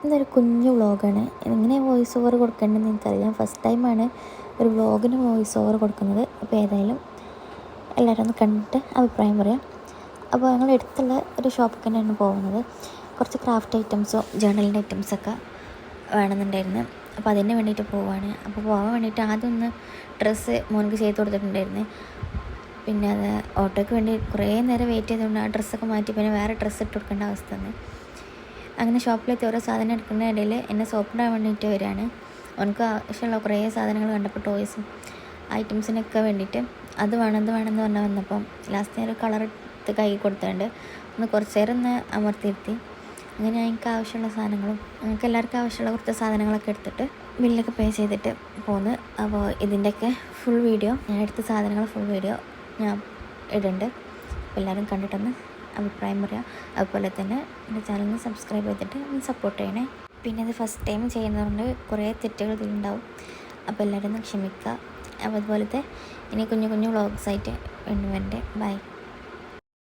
ഇതൊരു കുഞ്ഞു വ്ളോഗാണ്. എങ്ങനെ വോയിസ് ഓവർ കൊടുക്കേണ്ടതെന്ന് എനിക്കറിയാം. ഫസ്റ്റ് ടൈമാണ് ഒരു വ്ളോഗിന് വോയിസ് ഓവർ കൊടുക്കുന്നത്. അപ്പോൾ ഏതായാലും എല്ലാവരും ഒന്ന് കണ്ടിട്ട് അഭിപ്രായം പറയാം. അപ്പോൾ ഞങ്ങൾ അടുത്തുള്ള ഒരു ഷോപ്പിൽ തന്നെയാണ് പോകുന്നത്. കുറച്ച് ക്രാഫ്റ്റ് ഐറ്റംസോ ജേർണലിൻ്റെ ഐറ്റംസൊക്കെ വേണമെന്നുണ്ടായിരുന്നു. അപ്പോൾ അതിന് വേണ്ടിയിട്ട് പോവുകയാണ്. അപ്പോൾ പോകാൻ വേണ്ടിയിട്ട് ആദ്യം ഒന്ന് ഡ്രസ്സ് മോനക്ക് ചെയ്ത് കൊടുത്തിട്ടുണ്ടായിരുന്നു. പിന്നെ അത് ഓട്ടോയ്ക്ക് വേണ്ടി കുറേ നേരം വെയിറ്റ് ചെയ്തുകൊണ്ട് ആ ഡ്രസ്സൊക്കെ മാറ്റി പിന്നെ വേറെ ഡ്രസ്സ് ഇട്ട് കൊടുക്കേണ്ട അവസ്ഥ വന്നു. അങ്ങനെ ഷോപ്പിലെത്തി ഓരോ സാധനം എടുക്കുന്ന ഇടയിൽ എന്നെ സോപ്പിടാൻ വേണ്ടിയിട്ട് വരികയാണ്. അവനക്ക് ആവശ്യമുള്ള കുറേ സാധനങ്ങൾ കണ്ടപ്പോൾ ടോയ്സും ഐറ്റംസിനൊക്കെ വേണ്ടിയിട്ട് അത് വേണമെന്ന് പറഞ്ഞാൽ വന്നപ്പം ലാസ്റ്റ് ഞാൻ ഒരു കളർ എടുത്ത് കൈ കൊടുത്തുകൊണ്ട് ഒന്ന് കുറച്ച് നേരം ഒന്ന് അമർത്തിയിരുത്തി. അങ്ങനെ എനിക്ക് ആവശ്യമുള്ള സാധനങ്ങളും ഞങ്ങൾക്ക് എല്ലാവർക്കും ആവശ്യമുള്ള കുറച്ച് സാധനങ്ങളൊക്കെ എടുത്തിട്ട് ബില്ലൊക്കെ പേ ചെയ്തിട്ട് പോന്ന്. അപ്പോൾ ഇതിൻ്റെയൊക്കെ ഫുൾ വീഡിയോ ഞാൻ എടുത്ത സാധനങ്ങൾ ഫുൾ വീഡിയോ ഞാൻ ഇടുന്നുണ്ട്. അപ്പോൾ എല്ലാവരും കണ്ടിട്ടൊന്ന് അഭിപ്രായം പറയാം. അതുപോലെ തന്നെ എൻ്റെ ചാനലിന് സബ്സ്ക്രൈബ് ചെയ്തിട്ട് ഒന്ന് സപ്പോർട്ട് ചെയ്യണേ. പിന്നെ ഇത് ഫസ്റ്റ് ടൈം ചെയ്യുന്നതുകൊണ്ട് കുറേ തെറ്റുകൾ ഇതിലുണ്ടാവും. അപ്പോൾ എല്ലാവരും ഒന്ന് ക്ഷമിക്കുക. അപ്പോൾ അതുപോലത്തെ ഇനി കുഞ്ഞു കുഞ്ഞു വ്ളോഗ്സായിട്ട് വീണ്ടും വരണ്ടേ. ബൈ.